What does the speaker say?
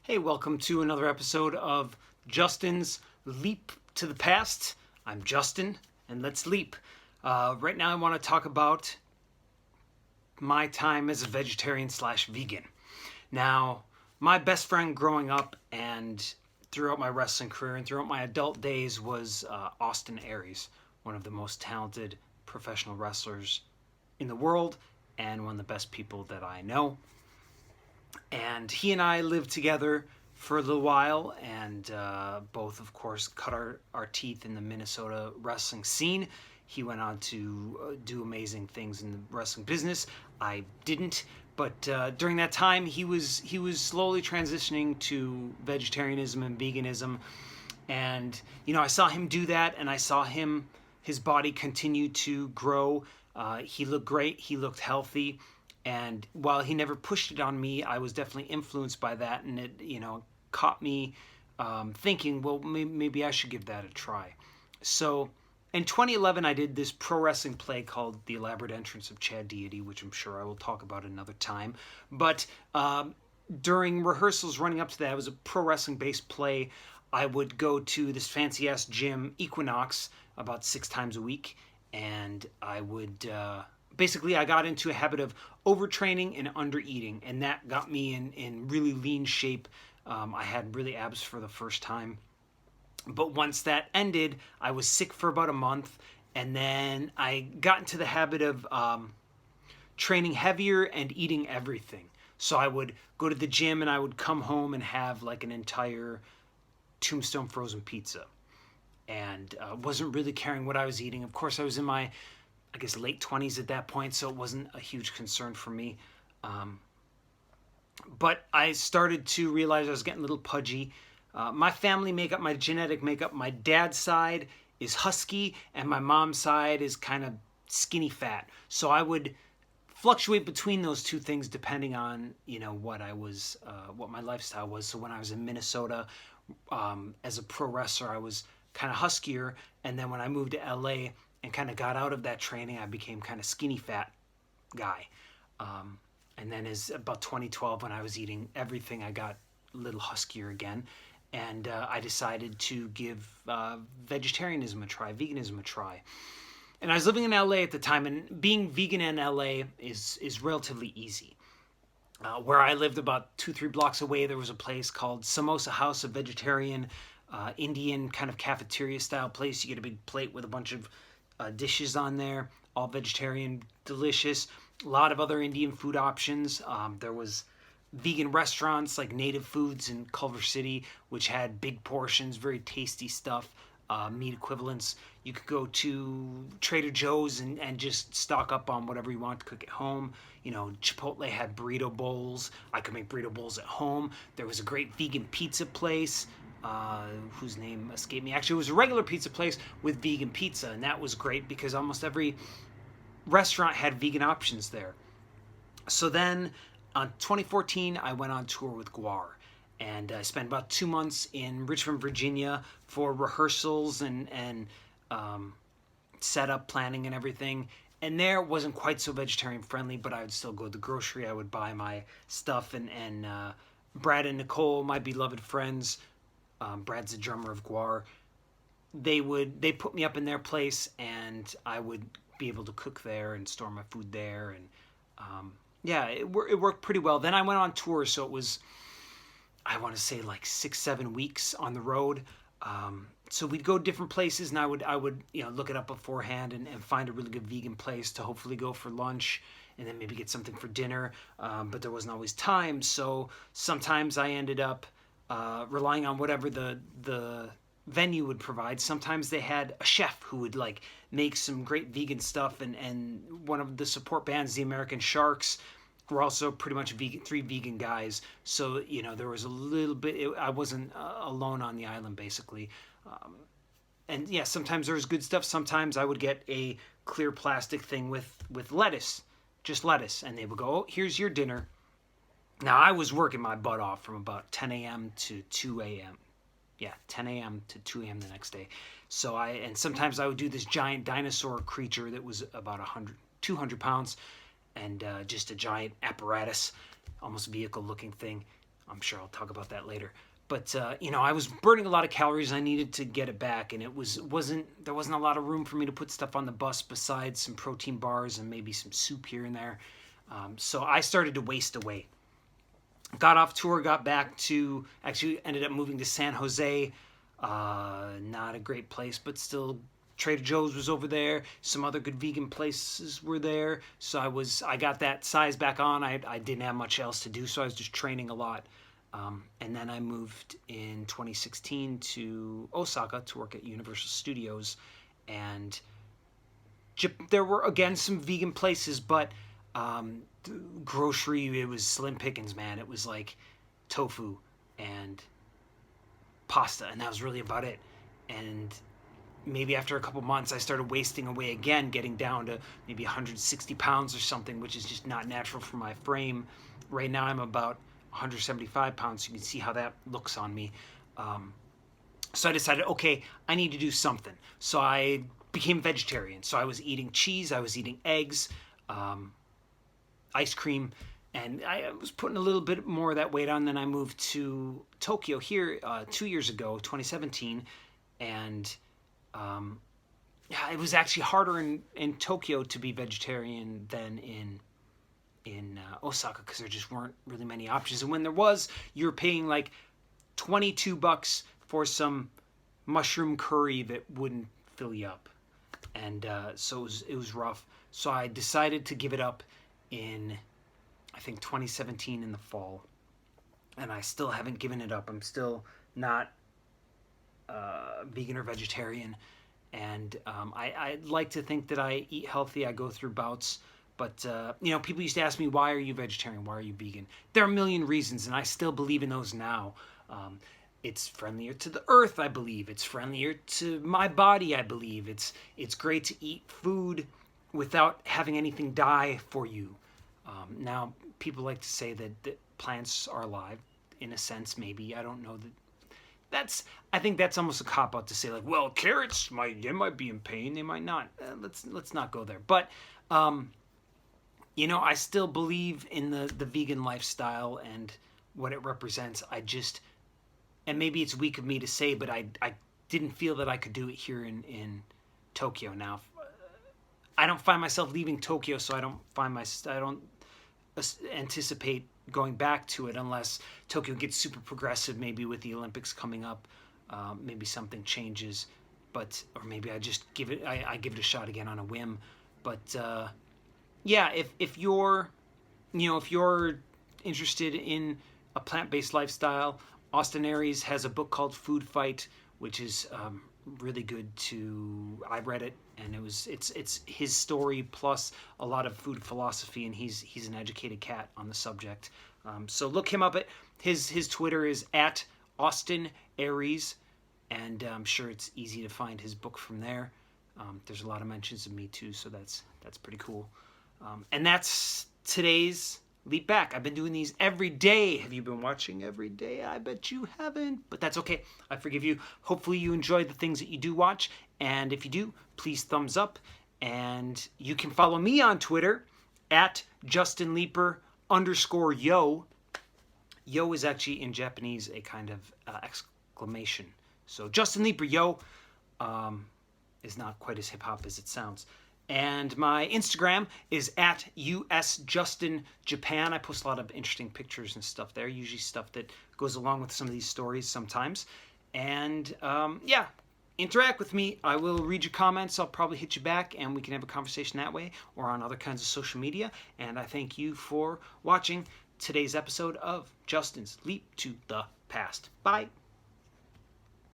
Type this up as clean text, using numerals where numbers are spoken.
Hey, welcome to another episode of Justin's Leap to the Past. I'm Justin, and let's leap. Right now, I want to talk about my time as a vegetarian slash vegan. Now, my best friend growing up and throughout my wrestling career and throughout my adult days was Austin Aries, one of the most talented professional wrestlers in the world and one of the best people that I know. And he and I lived together for a little while, and both, of course, cut our teeth in the Minnesota wrestling scene. He went on to do amazing things in the wrestling business. I didn't, but during that time, he was slowly transitioning to vegetarianism and veganism, and I saw him do that, and I saw his body continue to grow. He looked great. He looked healthy. And while he never pushed it on me, I was definitely influenced by that, and it, caught me thinking, well, maybe I should give that a try. So in 2011, I did this pro wrestling play called The Elaborate Entrance of Chad Deity, which I'm sure I will talk about another time. But during rehearsals running up to that, it was a pro wrestling based play. I would go to this fancy ass gym, Equinox, about 6 times a week, and I would. Basically, I got into a habit of overtraining and undereating, and that got me in really lean shape. I had really abs for the first time. But once that ended, I was sick for about a month, and then I got into the habit of training heavier and eating everything. So I would go to the gym, and I would come home and have like an entire Tombstone frozen pizza. And wasn't really caring what I was eating. Of course, I was in my late 20s at that point, so it wasn't a huge concern for me. But I started to realize I was getting a little pudgy. My family makeup, my genetic makeup, my dad's side is husky, and my mom's side is kind of skinny fat. So I would fluctuate between those two things depending on what my lifestyle was. So when I was in Minnesota as a pro wrestler, I was kind of huskier, and then when I moved to LA and kind of got out of that training, I became kind of skinny fat guy. And then as about 2012, when I was eating everything, I got a little huskier again. And I decided to give vegetarianism a try, veganism a try. And I was living in LA at the time, and being vegan in LA is relatively easy. Where I lived about 2-3 blocks away, there was a place called Samosa House, a vegetarian Indian kind of cafeteria style place. You get a big plate with a bunch of dishes on there, all vegetarian, delicious. A lot of other Indian food options. There was vegan restaurants like Native Foods in Culver City, which had big portions, very tasty stuff, meat equivalents. You could go to Trader Joe's and just stock up on whatever you want to cook at home. Chipotle had burrito bowls. I could make burrito bowls at home. There was a great vegan pizza place. Whose name escaped me. Actually, it was a regular pizza place with vegan pizza, and that was great because almost every restaurant had vegan options there. So then, in 2014, I went on tour with Guar, and I spent about 2 months in Richmond, Virginia for rehearsals and setup planning and everything. And there wasn't quite so vegetarian friendly, but I would still go to the grocery. I would buy my stuff, and Brad and Nicole, my beloved friends, Brad's the drummer of Guar. They put me up in their place, and I would be able to cook there and store my food there, and it worked pretty well. Then I went on tour, so it was, I want to say, like 6-7 weeks on the road. So we'd go different places, and I would look it up beforehand and find a really good vegan place to hopefully go for lunch, and then maybe get something for dinner. But there wasn't always time, so sometimes I ended up relying on whatever the venue would provide. Sometimes they had a chef who would make some great vegan stuff, and one of the support bands, the American Sharks, were also pretty much vegan, 3 vegan guys. So there was a little bit. I wasn't alone on the island basically. And yeah, sometimes there was good stuff. Sometimes I would get a clear plastic thing with lettuce, just lettuce, and they would go, "Oh, here's your dinner." Now, I was working my butt off from about 10 a.m. to 2 a.m. Yeah, 10 a.m. to 2 a.m. the next day. So sometimes I would do this giant dinosaur creature that was about 200 pounds, and just a giant apparatus, almost vehicle-looking thing. I'm sure I'll talk about that later. But I was burning a lot of calories. I needed to get it back, and there wasn't a lot of room for me to put stuff on the bus besides some protein bars and maybe some soup here and there. So I started to waste away. Got off tour, got back to, actually ended up moving to San Jose. Not a great place, but still Trader Joe's was over there. Some other good vegan places were there. So I got that size back on. I didn't have much else to do, so I was just training a lot. And then I moved in 2016 to Osaka to work at Universal Studios. And there were, again, some vegan places, but grocery, it was slim pickings, man. It was like tofu and pasta, and that was really about it. And maybe after a couple months, I started wasting away again, getting down to maybe 160 pounds or something, which is just not natural for my frame. Right now, I'm about 175 pounds, so you can see how that looks on me. So I decided, okay, I need to do something. So I became vegetarian. So I was eating cheese, I was eating eggs, ice cream, and I was putting a little bit more of that weight on. Then I moved to Tokyo here 2 years ago, 2017, and yeah, it was actually harder in Tokyo to be vegetarian than in Osaka, because there just weren't really many options. And when there was, you're paying like $22 for some mushroom curry that wouldn't fill you up, and so it was rough. So I decided to give it up in, I think, 2017 in the fall, and I still haven't given it up. I'm still not vegan or vegetarian, and I like to think that I eat healthy. I go through bouts, but people used to ask me, why are you vegetarian, why are you vegan? There are a million reasons, and I still believe in those now. It's friendlier to the earth, I believe. It's friendlier to my body, I believe. It's great to eat food without having anything die for you. Now, people like to say that plants are alive, in a sense, maybe. I don't know that. I think that's almost a cop-out to say, like, well, carrots, they might be in pain, they might not. Let's not go there. But, I still believe in the vegan lifestyle and what it represents. And maybe it's weak of me to say, but I didn't feel that I could do it here in Tokyo. Now, I don't find myself leaving Tokyo, so I don't anticipate going back to it unless Tokyo gets super progressive, maybe with the Olympics coming up. Maybe something changes, or maybe I just give it a shot again on a whim. But yeah, if you're interested in a plant-based lifestyle, Austin Aries has a book called Food Fight, which is really good I read it, and it's his story plus a lot of food philosophy, and he's an educated cat on the subject. So look him up. His Twitter is at Austin Aries, and I'm sure it's easy to find his book from there. There's a lot of mentions of me too, so that's pretty cool. And that's today's Leap Back. I've been doing these every day. Have you been watching every day? I bet you haven't, but that's okay. I forgive you. Hopefully you enjoy the things that you do watch, and if you do, please thumbs up. And you can follow me on Twitter at JustinLeeper_yo. Yo is actually in Japanese a kind of exclamation. So Justin Leeper, yo, is not quite as hip-hop as it sounds. And my Instagram is at USJustinJapan. I post a lot of interesting pictures and stuff there, usually stuff that goes along with some of these stories sometimes. And yeah, interact with me. I will read your comments. I'll probably hit you back, and we can have a conversation that way or on other kinds of social media. And I thank you for watching today's episode of Justin's Leap to the Past. Bye.